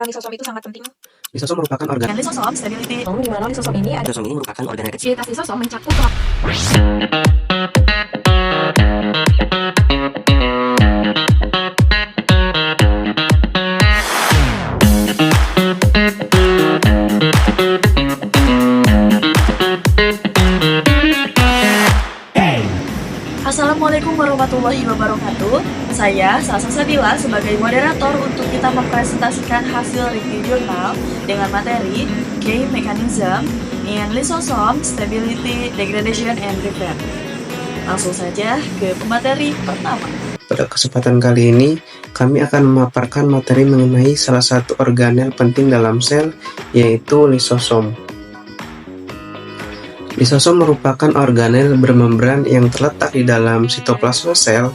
Lisosom itu sangat penting. Lisosom merupakan organ. Lisosom stability. Di mana lisosom ini ada. Lisosom ini merupakan organel kecil. Ciri khas lisosom mencakup Assalamualaikum warahmatullahi wabarakatuh. Saya Salsa Sabila sebagai moderator untuk kita mempresentasikan hasil review jurnal dengan materi Key Mechanism in Lysosome Stability, Degradation, and Repair. Langsung saja ke pemateri pertama. Pada kesempatan kali ini, kami akan memaparkan materi mengenai salah satu organel penting dalam sel, yaitu lisosom. Lisosom merupakan organel bermembran yang terletak di dalam sitoplasma sel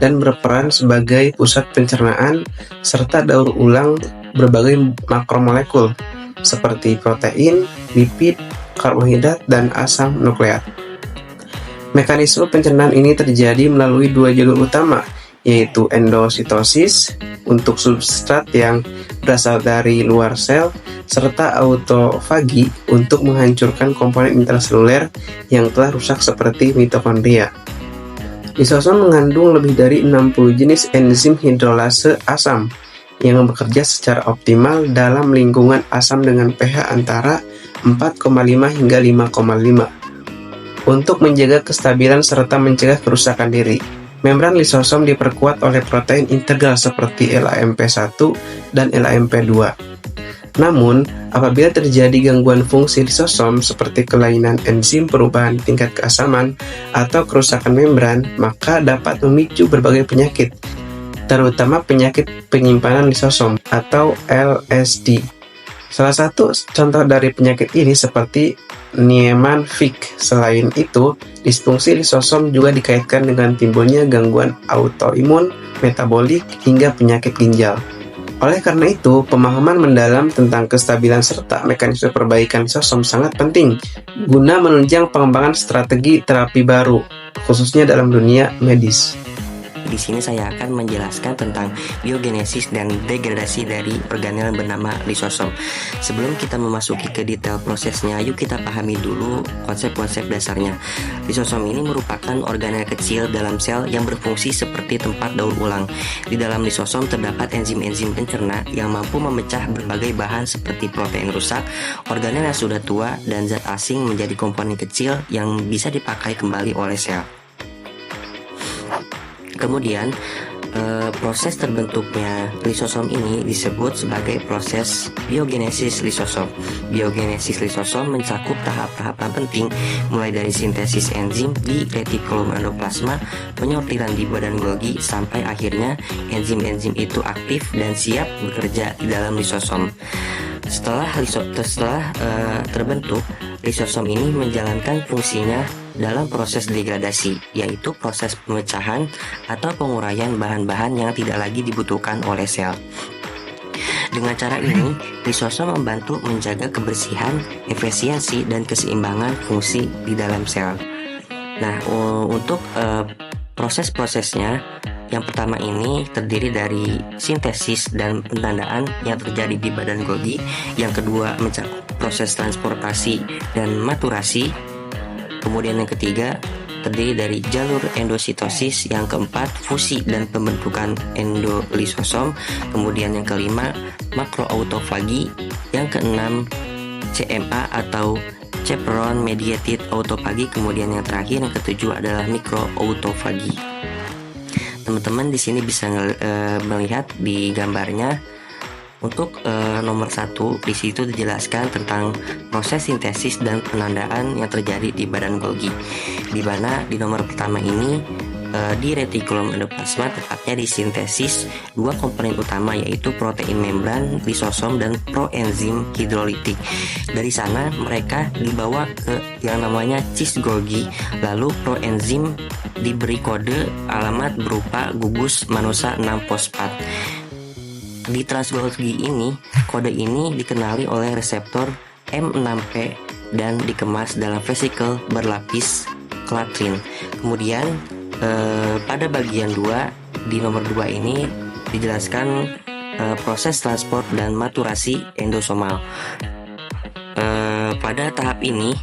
dan berperan sebagai pusat pencernaan serta daur ulang berbagai makromolekul seperti protein, lipid, karbohidrat, dan asam nukleat. Mekanisme pencernaan ini terjadi melalui dua jalur utama, yaitu endositosis untuk substrat yang berasal dari luar sel, serta autofagi untuk menghancurkan komponen intraseluler yang telah rusak seperti mitokondria. Lisosom mengandung lebih dari 60 jenis enzim hidrolase asam yang bekerja secara optimal dalam lingkungan asam dengan pH antara 4,5 hingga 5,5 untuk menjaga kestabilan serta mencegah kerusakan diri. Membran lisosom diperkuat oleh protein integral seperti LAMP1 dan LAMP2. Namun, apabila terjadi gangguan fungsi lisosom seperti kelainan enzim perubahan tingkat keasaman atau kerusakan membran, maka dapat memicu berbagai penyakit, terutama penyakit penyimpanan lisosom atau LSD. Salah satu contoh dari penyakit ini seperti Niemann-Pick. Selain itu, disfungsi lisosom juga dikaitkan dengan timbulnya gangguan autoimun, metabolik, hingga penyakit ginjal. Oleh karena itu, pemahaman mendalam tentang kestabilan serta mekanisme perbaikan lisosom sangat penting guna menunjang pengembangan strategi terapi baru, khususnya dalam dunia medis. Di sini saya akan menjelaskan tentang biogenesis dan degradasi dari organel bernama lisosom. Sebelum kita memasuki ke detail prosesnya, yuk kita pahami dulu konsep-konsep dasarnya. Lisosom ini merupakan organel kecil dalam sel yang berfungsi seperti tempat daur ulang. Di dalam lisosom terdapat enzim-enzim pencerna yang mampu memecah berbagai bahan seperti protein rusak, organel yang sudah tua, dan zat asing menjadi komponen kecil yang bisa dipakai kembali oleh sel. Kemudian, proses terbentuknya lisosom ini disebut sebagai proses biogenesis lisosom. Biogenesis lisosom mencakup tahap-tahapan penting mulai dari sintesis enzim di retikulum endoplasma, penyortiran di badan Golgi, sampai akhirnya enzim-enzim itu aktif dan siap bekerja di dalam lisosom. Setelah terbentuk, lisosom ini menjalankan fungsinya dalam proses degradasi, yaitu proses pemecahan atau penguraian bahan-bahan yang tidak lagi dibutuhkan oleh sel. Dengan cara ini, lisosom membantu menjaga kebersihan, efisiensi, dan keseimbangan fungsi di dalam sel. Nah, untuk proses-prosesnya, yang pertama ini terdiri dari sintesis dan pentandaan yang terjadi di badan Golgi. Yang kedua mencakup proses transportasi dan maturasi. Kemudian yang ketiga terdiri dari jalur endositosis. Yang keempat fusi dan pembentukan endolisosom. Kemudian yang kelima makroautofagi. Yang keenam CMA atau chaperone mediated autophagy. Kemudian yang terakhir yang ketujuh adalah mikroautofagi. Teman-teman di sini bisa melihat di gambarnya. Untuk nomor 1 di situ dijelaskan tentang proses sintesis dan penandaan yang terjadi di badan Golgi. Di mana di nomor pertama ini di retikulum endoplasma tepatnya disintesis dua komponen utama, yaitu protein membran lisosom dan proenzim hidrolitik. Dari sana mereka dibawa ke yang namanya cis Golgi, lalu proenzim diberi kode alamat berupa gugus manosa 6 fosfat. Di transgolgi ini, kode ini dikenali oleh reseptor M6P dan dikemas dalam vesikel berlapis klatrin. Kemudian pada bagian 2 di nomor 2 ini dijelaskan proses transport dan maturasi endosomal. Pada tahap ini,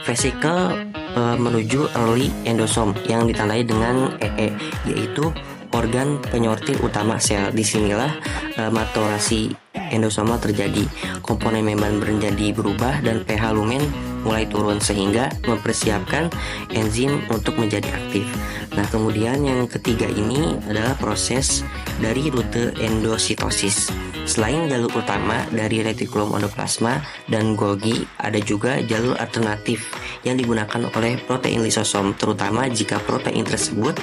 vesikel menuju early endosome yang ditandai dengan EE, yaitu organ penyortir utama sel. Disinilah maturasi endosomal terjadi. Komponen membran menjadi berubah dan pH lumen mulai turun sehingga mempersiapkan enzim untuk menjadi aktif. Nah, kemudian yang ketiga ini adalah proses dari rute endositosis. Selain jalur utama dari retikulum endoplasma dan Golgi, ada juga jalur alternatif yang digunakan oleh protein lisosom, terutama jika protein tersebut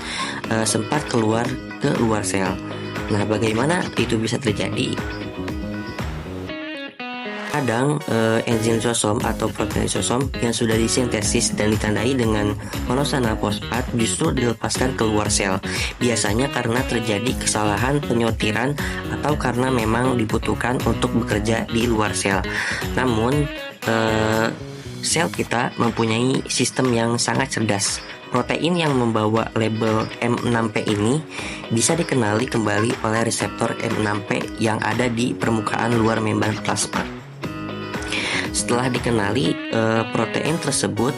sempat keluar ke luar sel. Nah, bagaimana itu bisa terjadi? Kadang enzim lisosom atau protein lisosom yang sudah disintesis dan ditandai dengan monosana fosfat justru dilepaskan keluar sel, biasanya karena terjadi kesalahan penyortiran atau karena memang dibutuhkan untuk bekerja di luar sel. Namun sel kita mempunyai sistem yang sangat cerdas. Protein yang membawa label M6P ini bisa dikenali kembali oleh reseptor M6P yang ada di permukaan luar membran plasma. Setelah dikenali, protein tersebut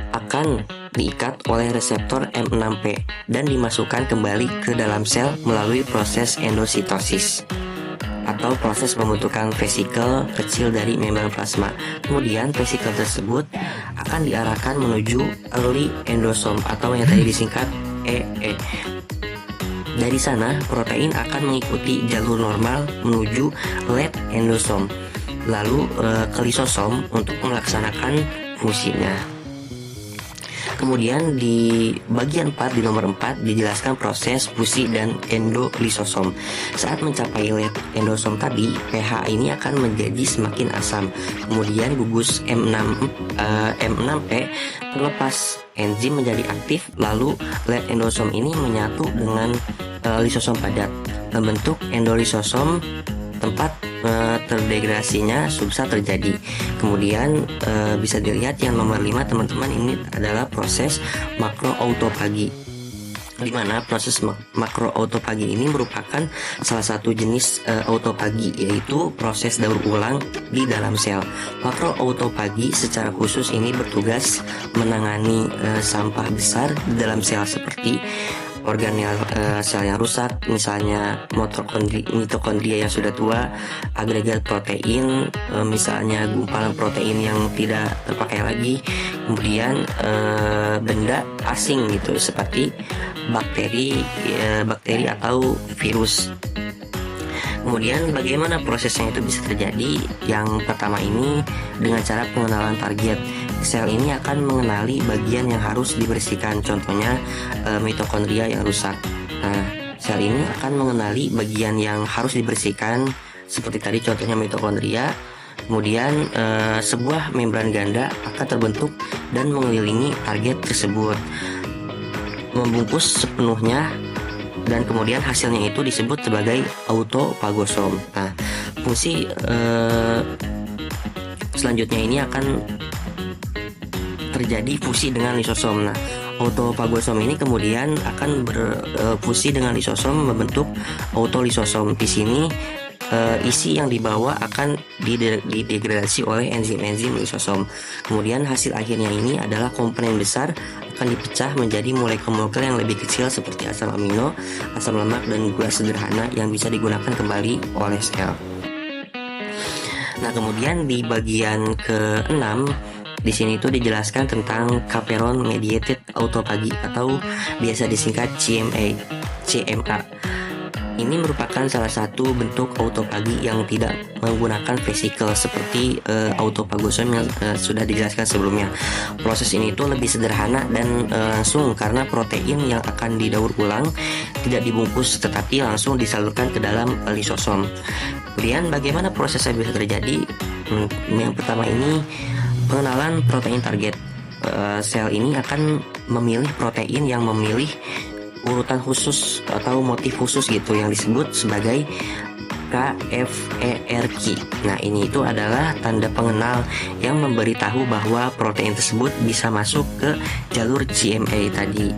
akan diikat oleh reseptor M6P dan dimasukkan kembali ke dalam sel melalui proses endositosis atau proses pembentukan vesikel kecil dari membran plasma. Kemudian vesikel tersebut akan diarahkan menuju early endosome atau yang tadi disingkat EE. Dari sana, protein akan mengikuti jalur normal menuju late endosome, lalu ke lisosom untuk melaksanakan fungsinya. Kemudian di bagian 4, di nomor 4, dijelaskan proses fusi dan endolisosom. Saat mencapai late endosome tadi, pH ini akan menjadi semakin asam. Kemudian gugus M6P terlepas, enzim menjadi aktif, lalu late endosome ini menyatu dengan lisosom padat, membentuk endolisosom, tempat terdegradasinya substrat terjadi. Kemudian bisa dilihat yang nomor 5 teman-teman, ini adalah proses makroautofagi, di mana proses makroautofagi ini merupakan salah satu jenis autofagi, yaitu proses daur ulang di dalam sel. Makroautofagi secara khusus ini bertugas menangani sampah besar di dalam sel seperti organel sel yang rusak, misalnya mitokondria yang sudah tua, agregat protein, misalnya gumpalan protein yang tidak terpakai lagi, kemudian benda asing gitu seperti bakteri atau virus. Kemudian bagaimana prosesnya itu bisa terjadi? Yang pertama ini dengan cara pengenalan target. Sel ini akan mengenali bagian yang harus dibersihkan, contohnya mitokondria yang rusak. Nah, sel ini akan mengenali bagian yang harus dibersihkan, seperti tadi contohnya mitokondria. Kemudian sebuah membran ganda akan terbentuk dan mengelilingi target tersebut, membungkus sepenuhnya, dan kemudian hasilnya itu disebut sebagai autofagosom. Nah, fungsi selanjutnya ini akan terjadi fusi dengan lisosom. Nah, autofagosom ini kemudian akan berfusi dengan lisosom membentuk autolisosom. Di sini isi yang dibawa akan didegradasi oleh enzim-enzim lisosom. Kemudian hasil akhirnya ini adalah komponen besar akan dipecah menjadi molekul-molekul yang lebih kecil seperti asam amino, asam lemak, dan gula sederhana yang bisa digunakan kembali oleh sel. Nah, kemudian di bagian ke-6 di sini itu dijelaskan tentang chaperone mediated autophagy atau biasa disingkat CMA. Ini merupakan salah satu bentuk autophagy yang tidak menggunakan vesikel seperti autofagosom yang sudah dijelaskan sebelumnya. Proses ini itu lebih sederhana dan langsung karena protein yang akan didaur ulang tidak dibungkus tetapi langsung disalurkan ke dalam lisosom. Kemudian bagaimana prosesnya bisa terjadi? Yang pertama ini pengenalan protein target. Sel ini akan memilih protein yang memilih urutan khusus atau motif khusus gitu yang disebut sebagai KFERQ. Nah, ini itu adalah tanda pengenal yang memberitahu bahwa protein tersebut bisa masuk ke jalur CMA tadi.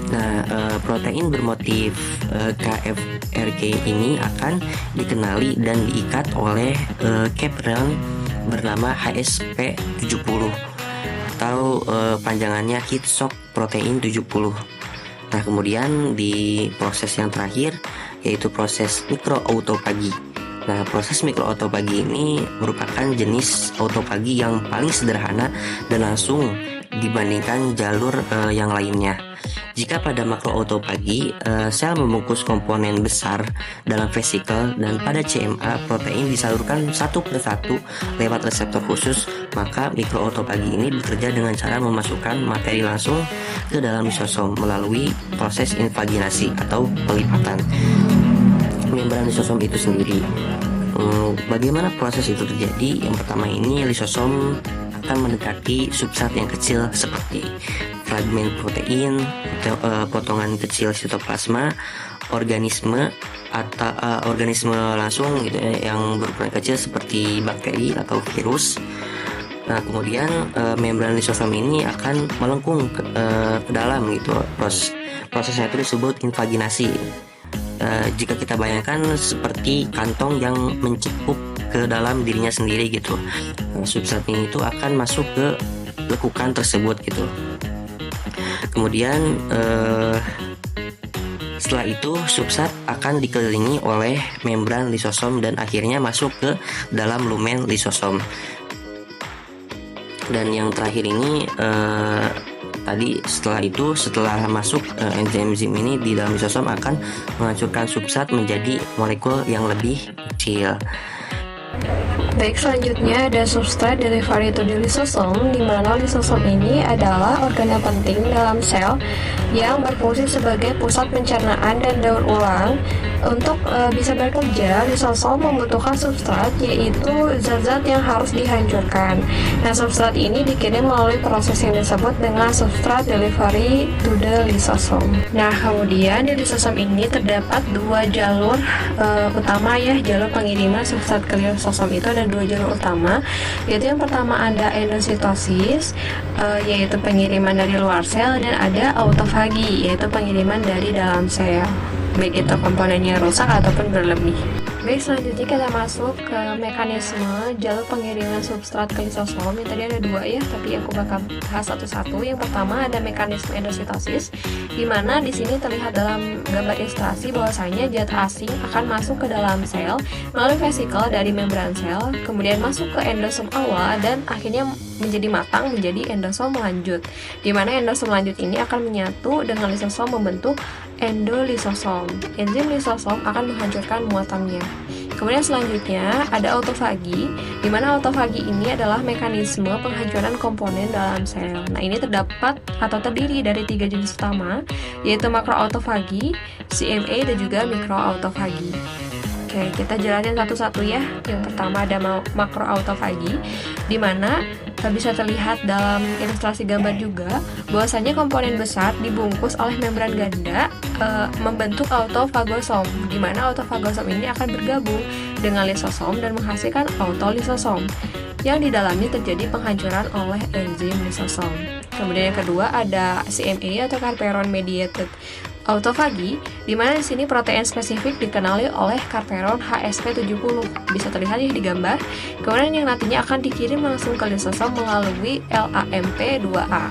Nah, protein bermotif KFRK ini akan dikenali dan diikat oleh chaperone bernama HSP70 atau panjangannya heat shock protein 70. Nah, kemudian di proses yang terakhir yaitu proses mikroautofagi. Nah, proses mikroautofagi ini merupakan jenis autofagi yang paling sederhana dan langsung dibandingkan jalur yang lainnya. Jika pada makroautofagi, sel membungkus komponen besar dalam vesikel, dan pada CMA protein disalurkan satu persatu lewat reseptor khusus, maka mikroautofagi ini bekerja dengan cara memasukkan materi langsung ke dalam lisosom melalui proses invaginasi atau pelipatan membran lisosom itu sendiri. Bagaimana proses itu terjadi? Yang pertama ini lisosom akan mendekati substrat yang kecil seperti fragmen protein, potongan kecil sitoplasma, organisme atau organisme langsung gitu ya, yang berukuran kecil seperti bakteri atau virus. Nah, kemudian membran lisosom ini akan melengkung ke dalam gitu. Prosesnya itu disebut invaginasi. Jika kita bayangkan seperti kantong yang mencepup ke dalam dirinya sendiri gitu. Substrat ini itu akan masuk ke lekukan tersebut gitu. Kemudian setelah itu substrat akan dikelilingi oleh membran lisosom dan akhirnya masuk ke dalam lumen lisosom. Dan yang terakhir ini tadi setelah masuk enzim ini di dalam lisosom akan menghancurkan substrat menjadi molekul yang lebih kecil. Baik, selanjutnya ada substrate delivery to the lisosom, di mana lisosom ini adalah organel penting dalam sel yang berfungsi sebagai pusat pencernaan dan daur ulang. Untuk bisa bekerja, lisosom membutuhkan substrat, yaitu zat-zat yang harus dihancurkan. Nah, substrat ini dikirim melalui proses yang disebut dengan substrate delivery to the lisosom. Nah, kemudian di lisosom ini terdapat dua jalur utama ya, jalur pengiriman substrat ke lisosom itu ada dua jalur utama, yaitu yang pertama ada endositosis, yaitu pengiriman dari luar sel, dan ada autofagi, yaitu pengiriman dari dalam sel, baik itu komponennya rusak ataupun berlebih. Baik, selanjutnya kita masuk ke mekanisme jalur pengiriman substrat ke lisosom. Yang tadi ada dua ya, tapi aku bakal bahas satu-satu. Yang pertama ada mekanisme endositosis, di mana di sini terlihat dalam gambar ilustrasi bahwasanya zat asing akan masuk ke dalam sel melalui vesikel dari membran sel, kemudian masuk ke endosom awal dan akhirnya menjadi matang menjadi endosom lanjut, di mana endosom lanjut ini akan menyatu dengan lisosom membentuk endolisosom. Enzim lisosom akan menghancurkan muatannya. Kemudian selanjutnya ada autofagi, di mana autofagi ini adalah mekanisme penghancuran komponen dalam sel. Nah, ini terdapat atau terdiri dari tiga jenis utama, yaitu makroautofagi, CMA, dan juga mikroautofagi. Oke, kita jelasin satu-satu ya. Yang pertama ada makroautofagi, di mana bisa terlihat dalam ilustrasi gambar juga bahwasanya komponen besar dibungkus oleh membran ganda membentuk autofagosom, di mana autofagosom ini akan bergabung dengan lisosom dan menghasilkan autolisosom yang di dalamnya terjadi penghancuran oleh enzim lisosom. Kemudian yang kedua ada CMA atau Carperon mediated autofagi, di mana di sini protein spesifik dikenali oleh Carperon HSP70, bisa terlihat ya di gambar. Kemudian yang nantinya akan dikirim langsung ke lisosom melalui LAMP2A.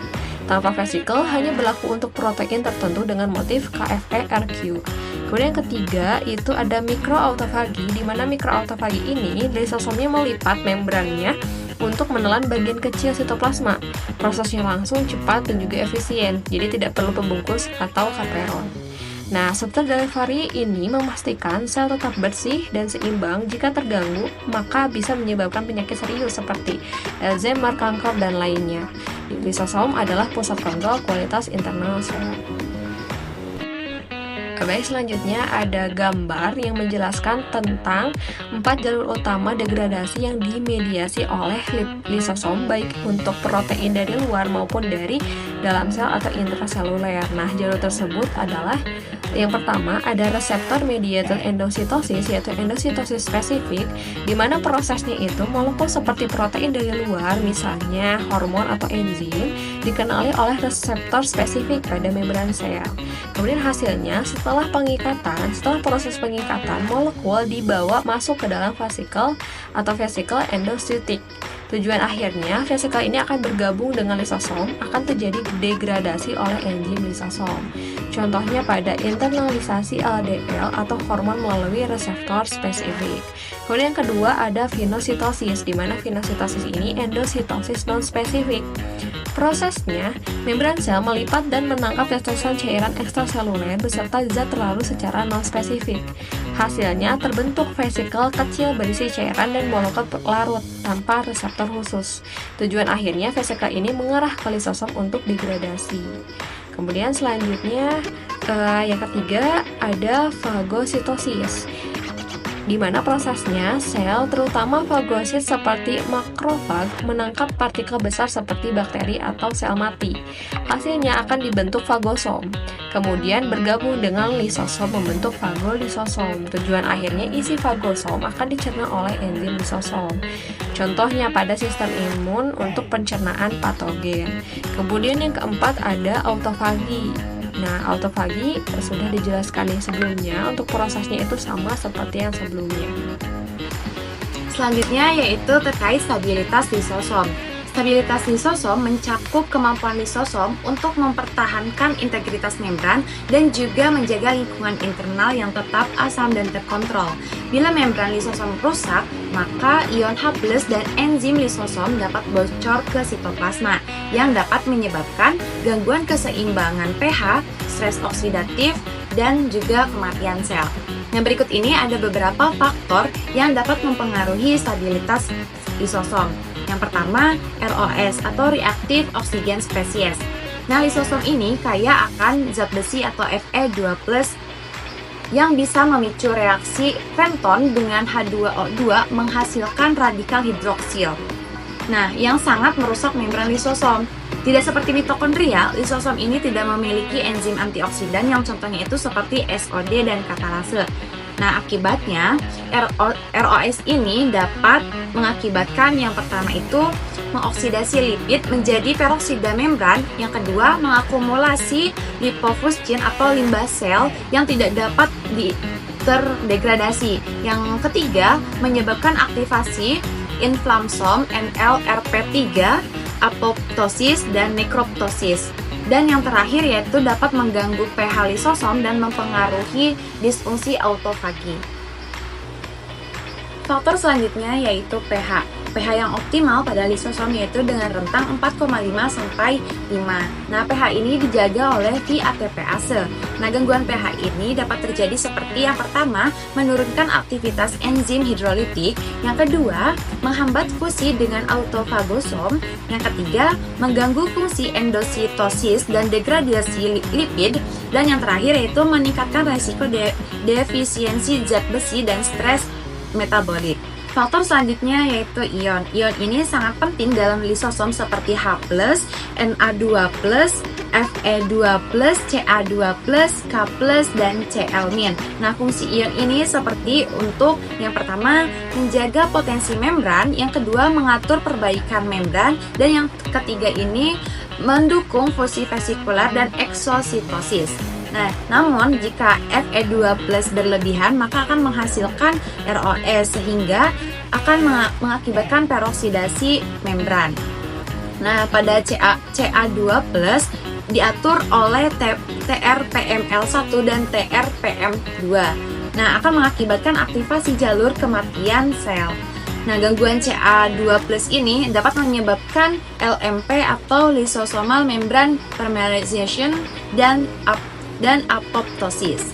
Tanpa vesikel hanya berlaku untuk protein tertentu dengan motif KFERQ. Kemudian yang ketiga itu ada mikroautofagi, di mana mikroautofagi ini lisosomnya melipat membrannya untuk menelan bagian kecil sitoplasma. Prosesnya langsung, cepat, dan juga efisien, jadi tidak perlu pembungkus atau Carperon. Nah, substrate delivery ini memastikan sel tetap bersih dan seimbang. Jika terganggu, maka bisa menyebabkan penyakit serius seperti Alzheimer, kanker, dan lainnya. Lisosom adalah pusat kontrol kualitas internal sel. Baik, selanjutnya ada gambar yang menjelaskan tentang 4 jalur utama degradasi yang dimediasi oleh lisosom, baik untuk protein dari luar maupun dari dalam sel atau intraseluler. Nah, jalur tersebut adalah yang pertama ada reseptor mediated endositosis, yaitu endositosis spesifik, di mana prosesnya itu molekul seperti protein dari luar, misalnya hormon atau enzim, dikenali oleh reseptor spesifik pada membran sel. Kemudian hasilnya setelah proses pengikatan, molekul dibawa masuk ke dalam vesikel atau vesikel endositik. Tujuan akhirnya, vesikel ini akan bergabung dengan lisosom, akan terjadi degradasi oleh enzim lisosom. Contohnya pada internalisasi LDL atau hormon melalui reseptor spesifik. Kemudian yang kedua ada pinositosis, di mana pinositosis ini endositosis non-spesifik. Prosesnya, membran sel melipat dan menangkap testosteron cairan ekstraseluler beserta zat terlarut secara non-spesifik. Hasilnya terbentuk vesikel kecil berisi cairan dan molekul larut tanpa reseptor khusus. Tujuan akhirnya vesikel ini mengarah ke lisosom untuk degradasi. Kemudian selanjutnya yang ketiga ada fagositosis, di mana prosesnya sel terutama fagosit seperti makrofag menangkap partikel besar seperti bakteri atau sel mati. Hasilnya akan dibentuk fagosom, kemudian bergabung dengan lisosom membentuk fagolisosom. Tujuan akhirnya isi fagosom akan dicerna oleh enzim lisosom. Contohnya pada sistem imun untuk pencernaan patogen. Kemudian yang keempat ada autofagi. Nah, autofagi sudah dijelaskan yang sebelumnya, untuk prosesnya itu sama seperti yang sebelumnya. Selanjutnya yaitu terkait stabilitas lisosom. Stabilitas lisosom mencakup kemampuan lisosom untuk mempertahankan integritas membran dan juga menjaga lingkungan internal yang tetap asam dan terkontrol. Bila membran lisosom rusak, maka ion H+ dan enzim lisosom dapat bocor ke sitoplasma yang dapat menyebabkan gangguan keseimbangan pH, stres oksidatif, dan juga kematian sel. Nah, berikut ini ada beberapa faktor yang dapat mempengaruhi stabilitas lisosom. Yang pertama, ROS atau Reactive Oxygen Species. Nah, lisosom ini kaya akan zat besi atau Fe2+ yang bisa memicu reaksi penton dengan H2O2 menghasilkan radikal hidroksil. Nah, yang sangat merusak membran lisosom. Tidak seperti mitokondria, lisosom ini tidak memiliki enzim antioksidan yang contohnya itu seperti SOD dan katalase. Nah, akibatnya ROS ini dapat mengakibatkan yang pertama itu mengoksidasi lipid menjadi peroksida membran, yang kedua mengakumulasi lipofuscin atau limbah sel yang tidak dapat terdegradasi. Yang ketiga menyebabkan aktivasi inflammasom NLRP3, apoptosis dan nekroptosis. Dan yang terakhir yaitu dapat mengganggu pH lisosom dan mempengaruhi disfungsi autofagi. Faktor selanjutnya yaitu pH. pH yang optimal pada lisosom yaitu dengan rentang 4,5 sampai 5. Nah, pH ini dijaga oleh VATPase. Nah, gangguan pH ini dapat terjadi seperti yang pertama, menurunkan aktivitas enzim hidrolitik, yang kedua, menghambat fusi dengan autofagosom, yang ketiga, mengganggu fungsi endositosis dan degradasi lipid, dan yang terakhir yaitu meningkatkan resiko defisiensi zat besi dan stres metabolik. Faktor selanjutnya yaitu ion. Ion ini sangat penting dalam lisosom seperti H+, Na2+, Fe2+, Ca2+, K+, dan Cl-. Nah, fungsi ion ini seperti untuk yang pertama menjaga potensi membran, yang kedua mengatur perbaikan membran, dan yang ketiga ini mendukung fusi vesikular dan eksositosis. Nah, namun jika Fe2+ berlebihan maka akan menghasilkan ROS sehingga akan mengakibatkan peroksidasi membran. Nah, pada Ca2+ diatur oleh TRPML1 dan TRPM2. Nah, akan mengakibatkan aktivasi jalur kematian sel. Nah, gangguan Ca2+ ini dapat menyebabkan LMP atau lysosomal membrane polymerization dan apoptosis.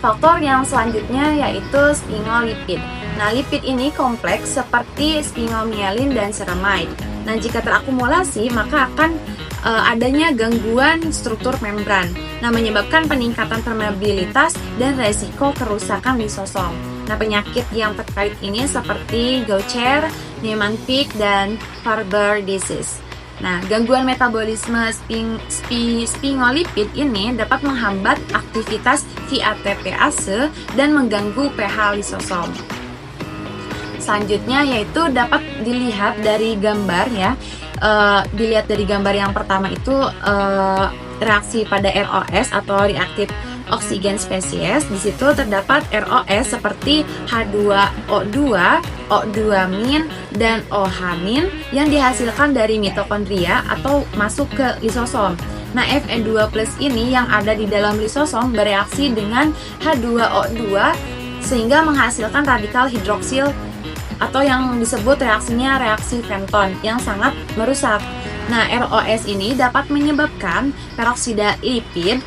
Faktor yang selanjutnya yaitu sphingolipid. Nah, lipid ini kompleks seperti sphingomyelin dan ceramide. Nah, jika terakumulasi maka akan adanya gangguan struktur membran. Nah, menyebabkan peningkatan permeabilitas dan resiko kerusakan lisosom. Nah, penyakit yang terkait ini seperti Gaucher, Niemann-Pick, dan Farber disease. Nah, gangguan metabolisme sphingolipid ini dapat menghambat aktivitas VATPase dan mengganggu pH lisosom. Selanjutnya yaitu dapat dilihat dari gambar ya. Dilihat dari gambar yang pertama itu reaksi pada ROS atau reaktif oksigen spesies. Di situ terdapat ROS seperti H2O2, O2-, dan OH- yang dihasilkan dari mitokondria atau masuk ke lisosom. Nah, Fe2+ ini yang ada di dalam lisosom bereaksi dengan H2O2 sehingga menghasilkan radikal hidroksil atau yang disebut reaksinya reaksi Fenton yang sangat merusak. Nah, ROS ini dapat menyebabkan peroksida lipid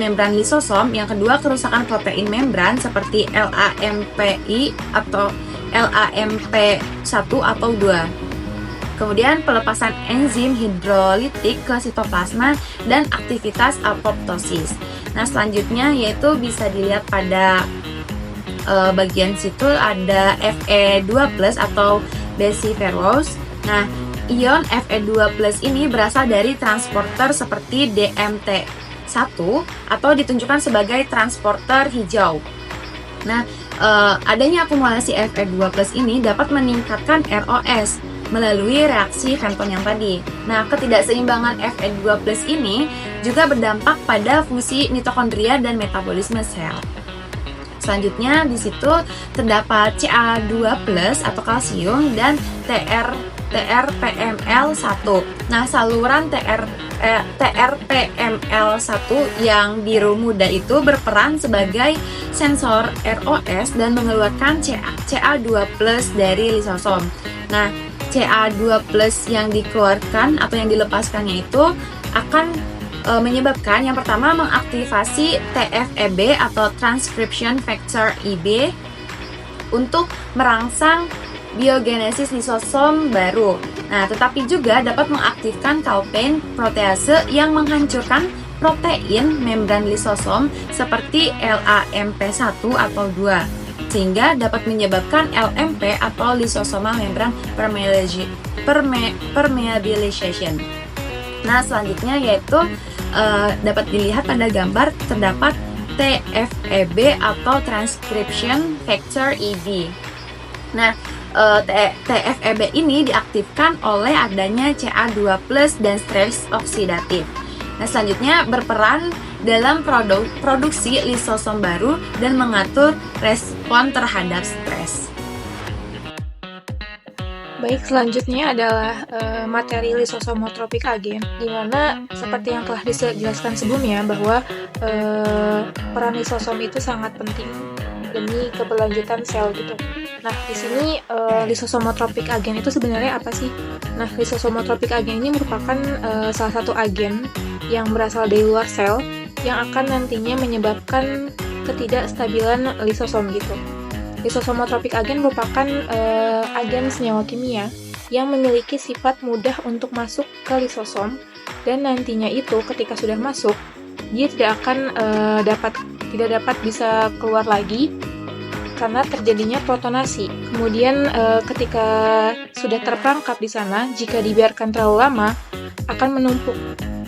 membran lisosom, yang kedua kerusakan protein membran seperti LAMPI atau LAMP1 atau 2. Kemudian pelepasan enzim hidrolitik ke sitoplasma dan aktivitas apoptosis. Nah, selanjutnya yaitu bisa dilihat pada bagian situ ada Fe2+ atau beziferose. Nah, ion Fe2+ ini berasal dari transporter seperti DMT1 atau ditunjukkan sebagai transporter hijau. Nah, adanya akumulasi Fe2+ ini dapat meningkatkan ROS melalui reaksi Fenton yang tadi. Nah, ketidakseimbangan Fe2+ ini juga berdampak pada fungsi mitokondria dan metabolisme sel. Selanjutnya di situ terdapat Ca2+ atau kalsium dan TRPML1. Nah, saluran TRPML1 yang biru muda itu berperan sebagai sensor ROS dan mengeluarkan Ca2+ dari lisosom. Nah, Ca2+ yang dikeluarkan atau yang dilepaskannya itu akan menyebabkan yang pertama mengaktifasi TFEB atau Transcription Factor EB untuk merangsang biogenesis lisosom baru. Nah, tetapi juga dapat mengaktifkan kalpain protease yang menghancurkan protein membran lisosom seperti LAMP1 atau 2, sehingga dapat menyebabkan LMP atau lysosomal membran permeabilization. Nah, selanjutnya yaitu dapat dilihat pada gambar terdapat TFEB atau Transcription Factor EB. Nah, TFEB ini diaktifkan oleh adanya Ca2+ dan stres oksidatif. Nah, selanjutnya berperan dalam produksi lisosom baru dan mengatur respon terhadap stres. Baik, selanjutnya adalah materi lisosomotropik agen, di mana seperti yang telah dijelaskan sebelumnya bahwa peran lisosom itu sangat penting demi keberlanjutan sel gitu. Nah, di sini lisosomotropik agen itu sebenarnya apa sih? Nah, lisosomotropik agen ini merupakan salah satu agen yang berasal dari luar sel yang akan nantinya menyebabkan ketidakstabilan lisosom gitu. Lisosomotropik agen merupakan agen senyawa kimia yang memiliki sifat mudah untuk masuk ke lisosom, dan nantinya itu ketika sudah masuk dia tidak dapat bisa keluar lagi karena terjadinya protonasi. Kemudian ketika sudah terperangkap di sana, jika dibiarkan terlalu lama akan menumpuk,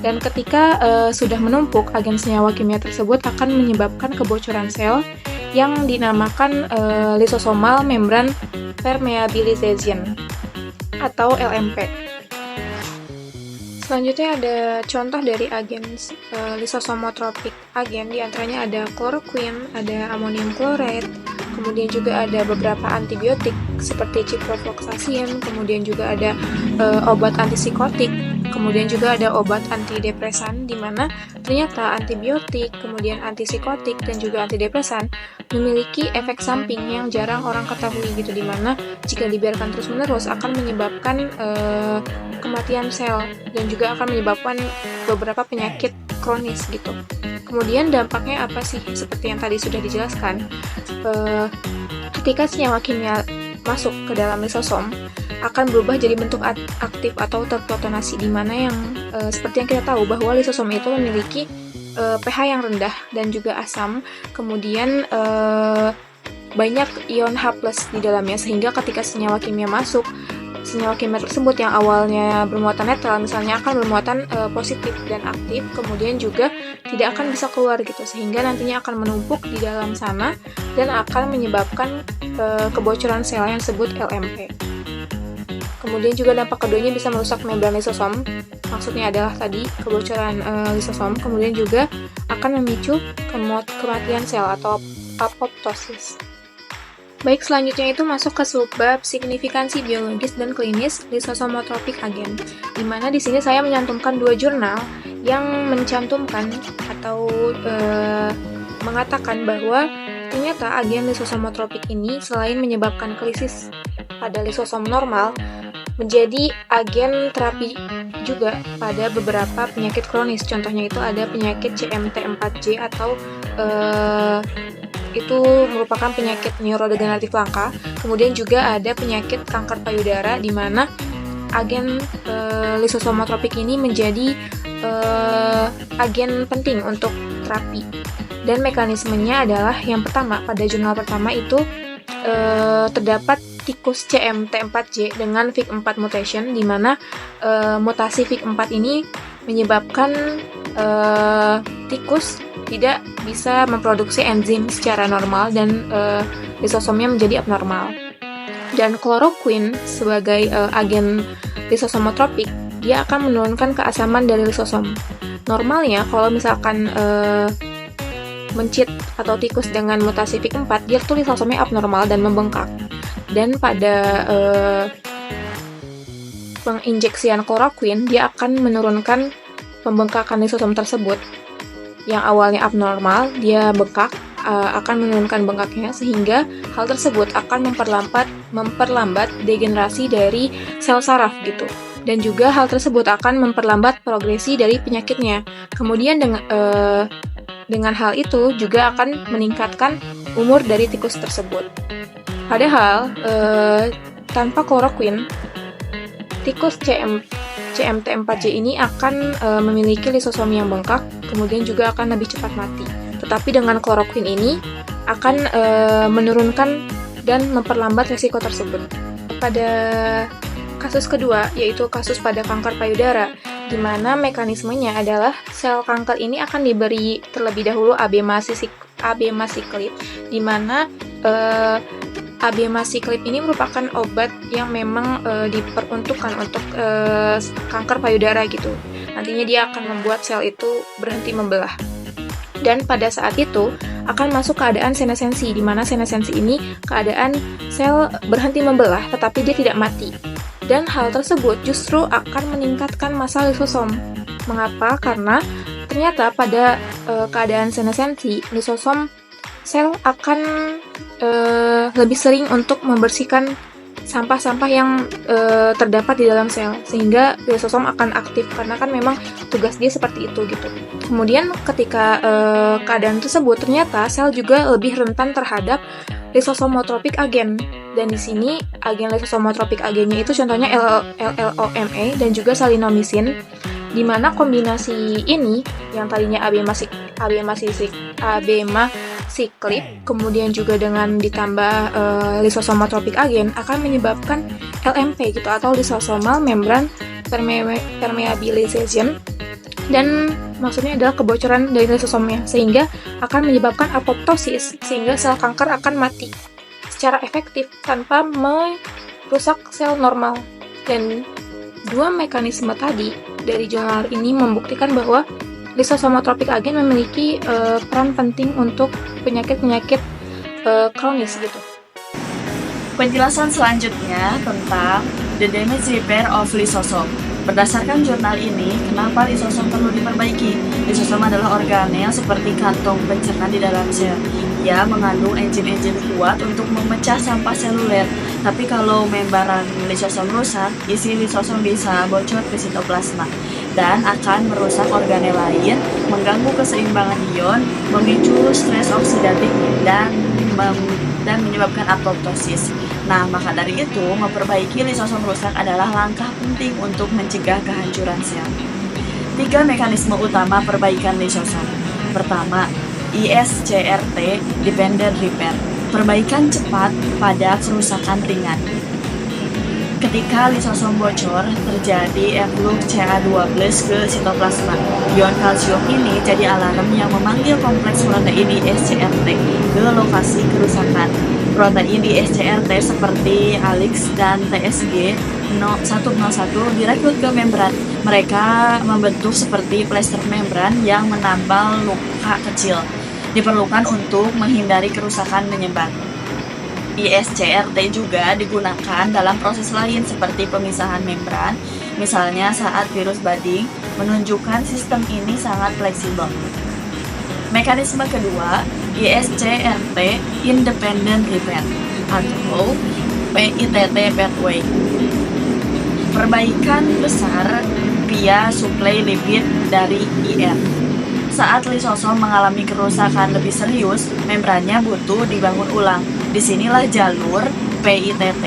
dan ketika sudah menumpuk, agen senyawa kimia tersebut akan menyebabkan kebocoran sel yang dinamakan lysosomal membran permeabilization atau LMP. Selanjutnya ada contoh dari agen lisosomotropik agen, diantaranya ada chloroquine, ada amonium chloride, kemudian juga ada beberapa antibiotik seperti ciprofloxacin, kemudian juga ada obat antipsikotik, kemudian juga ada obat antidepresan, di mana ternyata antibiotik, kemudian antipsikotik, dan juga antidepresan memiliki efek samping yang jarang orang ketahui gitu, di mana jika dibiarkan terus-menerus akan menyebabkan kematian sel dan juga akan menyebabkan beberapa penyakit kronis gitu. Kemudian dampaknya apa sih? Seperti yang tadi sudah dijelaskan, ketika senyawa kimia masuk ke dalam lisosom akan berubah jadi bentuk aktif atau terprotonasi, di mana yang seperti yang kita tahu bahwa lisosom itu memiliki pH yang rendah dan juga asam. Kemudian banyak ion H+ di dalamnya, sehingga ketika senyawa kimia masuk, senyawa kimia tersebut yang awalnya bermuatan netral misalnya akan bermuatan positif dan aktif, kemudian juga tidak akan bisa keluar gitu, sehingga nantinya akan menumpuk di dalam sana dan akan menyebabkan kebocoran sel yang disebut LMP. Kemudian juga dampak keduanya bisa merusak membran lisosom, maksudnya adalah tadi kebocoran lisosom, kemudian juga akan memicu kematian sel atau apoptosis. Baik, selanjutnya itu masuk ke subbab signifikansi biologis dan klinis lisosomotropik agen, di mana di sini saya menyantumkan 2 jurnal yang mencantumkan atau mengatakan bahwa ternyata agen lisosomotropik ini selain menyebabkan krisis pada lisosom normal, menjadi agen terapi juga pada beberapa penyakit kronis. Contohnya itu ada penyakit CMT4J atau itu merupakan penyakit neurodegeneratif langka. Kemudian juga ada penyakit kanker payudara, di mana agen lisosomotropik ini menjadi agen penting untuk terapi. Dan mekanismenya adalah yang pertama, pada jurnal pertama itu terdapat tikus CMT4J dengan FIK4 mutation, di mana mutasi FIK4 ini menyebabkan tikus tidak bisa memproduksi enzim secara normal dan lisosomnya menjadi abnormal. Dan kloroquine sebagai agen lisosomotropik, dia akan menurunkan keasaman dari lisosom. Normalnya kalau misalkan mencit atau tikus dengan mutasi FIK4, dia tuh lisosomnya abnormal dan membengkak. Dan pada penginjeksian kloroquine, dia akan menurunkan pembengkakan lisosom tersebut. Yang awalnya abnormal, dia bengkak, akan menurunkan bengkaknya, sehingga hal tersebut akan memperlambat degenerasi dari sel saraf gitu. Dan juga hal tersebut akan memperlambat progresi dari penyakitnya. Kemudian dengan hal itu juga akan meningkatkan umur dari tikus tersebut. Padahal tanpa kloroquine, tikus CMT4J ini akan memiliki lisosom yang bengkak, kemudian juga akan lebih cepat mati. Tetapi dengan kloroquine ini akan menurunkan dan memperlambat risiko tersebut. Pada kasus kedua, yaitu kasus pada kanker payudara, di mana mekanismenya adalah sel kanker ini akan diberi terlebih dahulu abemaciclib, di mana abemaciclib ini merupakan obat yang memang diperuntukkan untuk kanker payudara gitu. Nantinya dia akan membuat sel itu berhenti membelah. Dan pada saat itu akan masuk keadaan senescensi, di mana senescensi ini keadaan sel berhenti membelah tetapi dia tidak mati. Dan hal tersebut justru akan meningkatkan massa lisosom. Mengapa? Karena ternyata pada keadaan senescensi, lisosom sel akan lebih sering untuk membersihkan sampah-sampah yang terdapat di dalam sel, sehingga lisosom akan aktif karena kan memang tugas dia seperti itu gitu. Kemudian ketika keadaan tersebut, ternyata sel juga lebih rentan terhadap lisosomotropik agen. Dan di sini agen lisosomotropik agennya itu contohnya LLOMA dan juga salinomisin, di mana kombinasi ini yang tadinya abemaciclib kemudian juga dengan ditambah lisosomotropik agen akan menyebabkan LMP gitu, atau lysosomal membrane permeabilization, dan maksudnya adalah kebocoran dari lisosomnya, sehingga akan menyebabkan apoptosis, sehingga sel kanker akan mati secara efektif tanpa merusak sel normal. Dan dua mekanisme tadi dari jurnal ini membuktikan bahwa lisosomotropik agen memiliki peran penting untuk penyakit-penyakit kronis gitu. Penjelasan selanjutnya tentang the damage repair of lysosome. Berdasarkan jurnal ini, kenapa lisosom perlu diperbaiki? Lisosom adalah organel seperti kantong pencernaan di dalam sel. Ia mengandung enzim-enzim kuat untuk memecah sampah seluler. Tapi kalau membran lisosom rusak, isi lisosom bisa bocor ke sitoplasma dan akan merusak organel lain, mengganggu keseimbangan ion, memicu stres oksidatif, dan menyebabkan apoptosis. Nah, maka dari itu, memperbaiki lisosom rusak adalah langkah penting untuk mencegah kehancuran sel. 3 mekanisme utama perbaikan lisosom. Pertama, ISCRT Dependent Repair. perbaikan cepat pada kerusakan ringan. Ketika lisosom bocor, terjadi eflux Ca12 ke sitoplasma. Ion kalsium ini jadi alarm yang memanggil kompleks protein di SCRT ke lokasi kerusakan. Protein di SCRT seperti ALIX dan TSG 101 direkrut ke membran. Mereka membentuk seperti plester membran yang menambal luka kecil. Diperlukan untuk menghindari kerusakan menyebar. ISCRT juga digunakan dalam proses lain seperti pemisahan membran, misalnya saat virus budding, menunjukkan sistem ini sangat fleksibel. Mekanisme kedua, ISCRT Independent Repair atau PITT Pathway. Perbaikan besar via suplai lipid dari IR. Saat lisosom mengalami kerusakan lebih serius, membrannya butuh dibangun ulang. Disinilah jalur PITT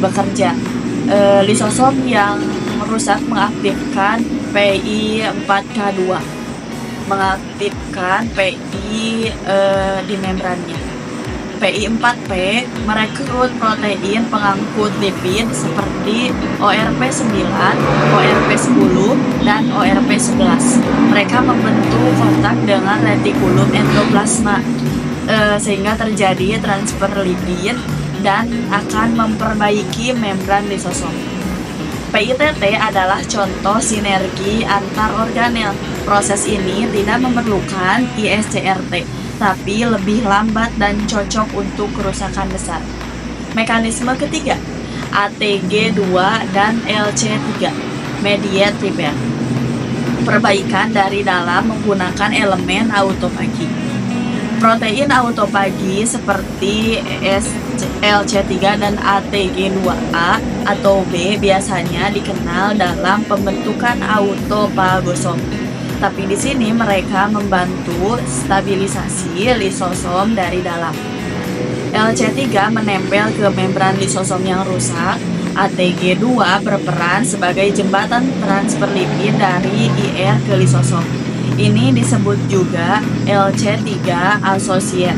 bekerja. Lisosom yang rusak mengaktifkan PI4K2, mengaktifkan PI di membrannya. PI4P merekrut protein pengangkut lipid seperti ORP9, ORP10, dan ORP11. Mereka membentuk kontak dengan retikulum endoplasma sehingga terjadi transfer lipid dan akan memperbaiki membran lisosom. PITT adalah contoh sinergi antar organel. Proses ini tidak memerlukan ISCRT, tapi lebih lambat dan cocok untuk kerusakan besar. Mekanisme ketiga, ATG2 dan LC3, Mediate Repair. Perbaikan dari dalam menggunakan elemen autofagi. Protein autofagi seperti LC3 dan ATG2A atau B biasanya dikenal dalam pembentukan autofagosom. Tapi di sini mereka membantu stabilisasi lisosom dari dalam. LC3 menempel ke membran lisosom yang rusak. ATG2 berperan sebagai jembatan transfer lipid dari IR ke lisosom. Ini disebut juga LC3 associate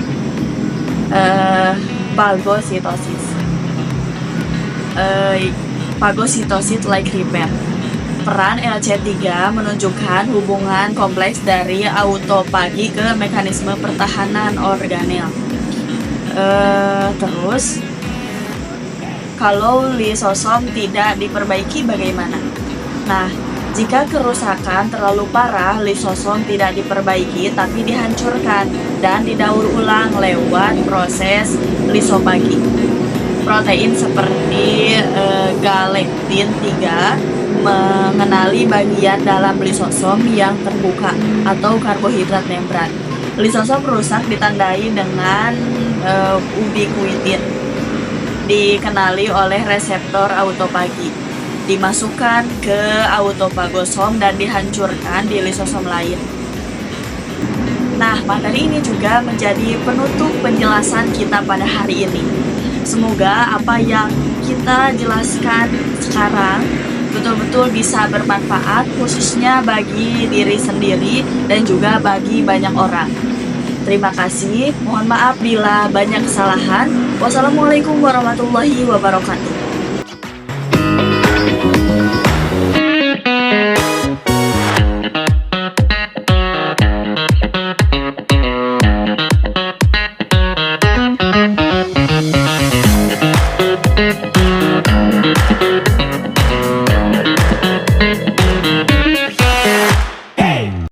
phagocytosis. Phagocytosis like repair. Peran LC3 menunjukkan hubungan kompleks dari autofagi ke mekanisme pertahanan organel. Terus, kalau lisosom tidak diperbaiki bagaimana? Nah, jika kerusakan terlalu parah, lisosom tidak diperbaiki tapi dihancurkan dan didaur ulang lewat proses lisofagi. Protein seperti galektin 3 mengenali bagian dalam lisosom yang terbuka atau karbohidrat membran. Lisosom rusak ditandai dengan ubiquitin, dikenali oleh reseptor autofagi. Dimasukkan ke autofagosom dan dihancurkan di lisosom lain. Nah, materi ini juga menjadi penutup penjelasan kita pada hari ini. Semoga apa yang kita jelaskan sekarang betul-betul bisa bermanfaat, khususnya bagi diri sendiri dan juga bagi banyak orang. Terima kasih, mohon maaf bila banyak kesalahan. Wassalamualaikum warahmatullahi wabarakatuh.